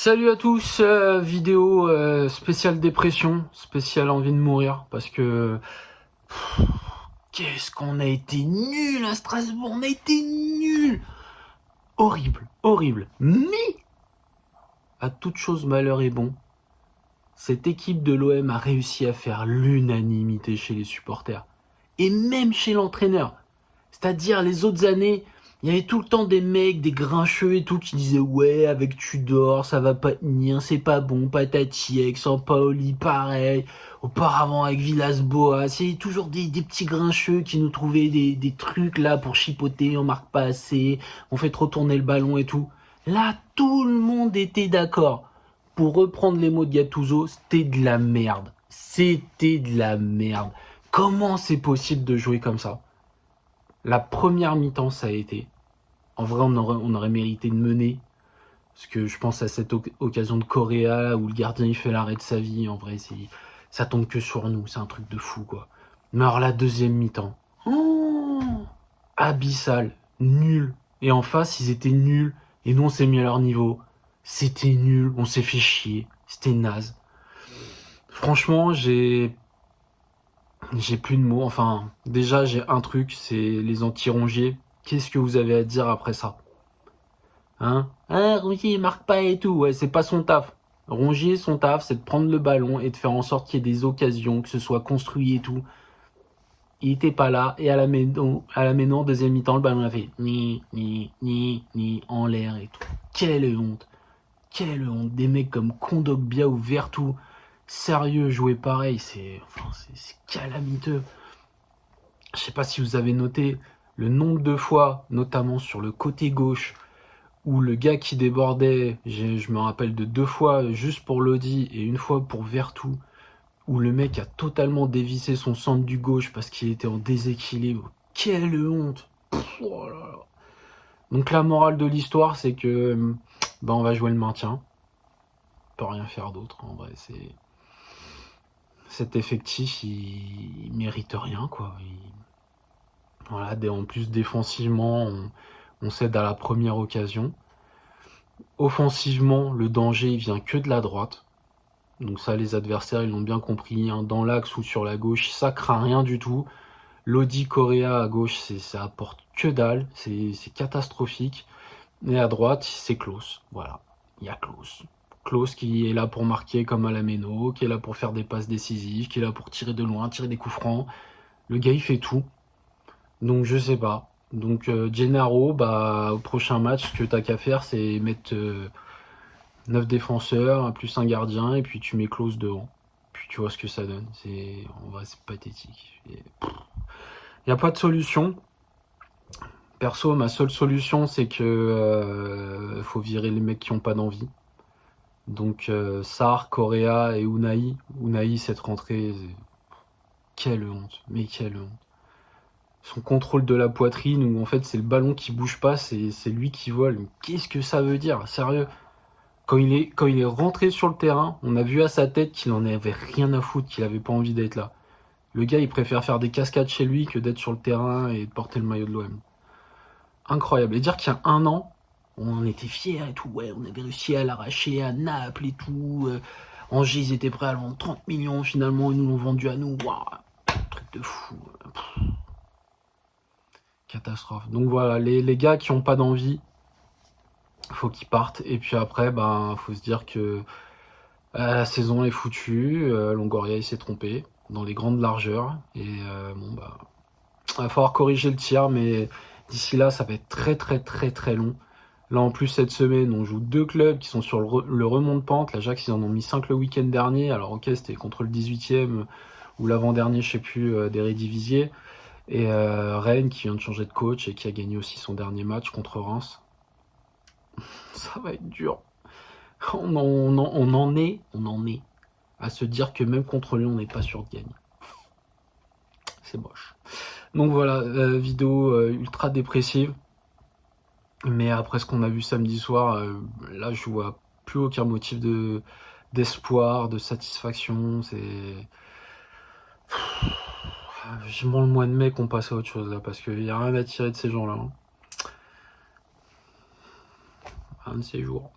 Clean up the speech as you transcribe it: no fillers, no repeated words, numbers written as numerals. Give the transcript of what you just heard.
Salut à tous, vidéo spéciale dépression, spéciale envie de mourir, parce que qu'est-ce qu'on a été nul à Strasbourg, on a été nul, horrible, horrible. Mais à toute chose malheur est bon, cette équipe de l'OM a réussi à faire l'unanimité chez les supporters et même chez l'entraîneur. C'est-à-dire les autres années, il y avait tout le temps des mecs, des grincheux et tout qui disaient ouais avec Tudor ça va pas tenir, c'est pas bon, patati avec Sampaoli pareil, auparavant avec Villas-Boas, il y avait toujours des petits grincheux qui nous trouvaient des trucs là pour chipoter, on marque pas assez, on fait trop tourner le ballon et tout. Là tout le monde était d'accord. Pour reprendre les mots de Gattuso, c'était de la merde. C'était de la merde. Comment c'est possible de jouer comme ça ? La première mi-temps, ça a été. En vrai, on aurait mérité de mener. Parce que je pense à cette occasion de Correa où le gardien il fait l'arrêt de sa vie. En vrai, ça tombe que sur nous. C'est un truc de fou, quoi. Mais alors, la deuxième mi-temps. Abyssal. Nul. Et en face, ils étaient nuls. Et nous, on s'est mis à leur niveau. C'était nul. On s'est fait chier. C'était naze. Franchement, j'ai plus de mots. Enfin, déjà, j'ai un truc, c'est les anti-rongiers. Qu'est-ce que vous avez à dire après ça? Hein? Ah, Rongier, il marque pas et tout. Ouais, c'est pas son taf. Rongier, son taf, c'est de prendre le ballon et de faire en sorte qu'il y ait des occasions, que ce soit construit et tout. Il était pas là. Et à la Ménon, deuxième mi-temps, le ballon a fait ni en l'air et tout. Quelle honte. Quelle honte. Des mecs comme Kondogbia ou Vertou. Sérieux, jouer pareil, c'est calamiteux. Je sais pas si vous avez noté le nombre de fois, notamment sur le côté gauche, où le gars qui débordait, je me rappelle de 2 fois juste pour Lodi et une fois pour Vertou, où le mec a totalement dévissé son centre du gauche parce qu'il était en déséquilibre. Quelle honte! Oh là là. Donc la morale de l'histoire, c'est que on va jouer le maintien. On peut rien faire d'autre, en vrai. Cet effectif, il mérite rien, quoi. Voilà, en plus défensivement, on cède à la première occasion. Offensivement, le danger il vient que de la droite. Donc ça, les adversaires, ils l'ont bien compris. Hein. Dans l'axe ou sur la gauche, ça craint rien du tout. Lodi Correa à gauche, ça apporte que dalle. C'est catastrophique. Et à droite, c'est Klose. Voilà, il y a Klose. Klose qui est là pour marquer comme à la Méno, qui est là pour faire des passes décisives, qui est là pour tirer de loin, tirer des coups francs. Le gars, il fait tout. Donc je sais pas. Donc Gennaro, au prochain match, ce que t'as qu'à faire, c'est mettre 9 défenseurs, plus un gardien, et puis tu mets Klose devant. Puis tu vois ce que ça donne. En vrai, c'est pathétique. Il n'y a pas de solution. Perso, ma seule solution, c'est que faut virer les mecs qui n'ont pas d'envie. Donc Sarr, Correa et Unai. Unai, cette rentrée, quelle honte. Mais quelle honte. Son contrôle de la poitrine, où en fait c'est le ballon qui bouge pas, c'est lui qui vole. Qu'est-ce que ça veut dire? Sérieux? Quand il est rentré sur le terrain, on a vu à sa tête qu'il en avait rien à foutre, qu'il avait pas envie d'être là. Le gars, il préfère faire des cascades chez lui que d'être sur le terrain et de porter le maillot de l'OM. Incroyable. Et dire qu'il y a un an, on était fiers et tout, ouais, on avait réussi à l'arracher à Naples et tout. Angers, ils étaient prêts à le vendre 30 millions, finalement, ils nous l'ont vendu à nous. Waouh, truc de fou. Catastrophe. Donc voilà, les gars qui n'ont pas d'envie, faut qu'ils partent. Et puis après, faut se dire que la saison est foutue. Longoria, il s'est trompé dans les grandes largeurs. Et il va falloir corriger le tir, mais d'ici là, ça va être très très très très long. Là, en plus, cette semaine, on joue 2 clubs qui sont sur le remont de pente. L'Ajax, ils en ont mis 5 le week-end dernier. Alors, ok, c'était contre le 18e ou l'avant-dernier, je sais plus, des Rédivisiers. Et Rennes qui vient de changer de coach et qui a gagné aussi son dernier match contre Reims. Ça va être dur. On en est à se dire que même contre lui, on n'est pas sûr de gagner. C'est moche. Donc voilà, vidéo ultra dépressive. Mais après ce qu'on a vu samedi soir, là je vois plus aucun motif d'espoir, de satisfaction. Vivement le mois de mai qu'on passe à autre chose là, parce qu'il n'y a rien à tirer de ces gens-là. Hein. Un de ces jours.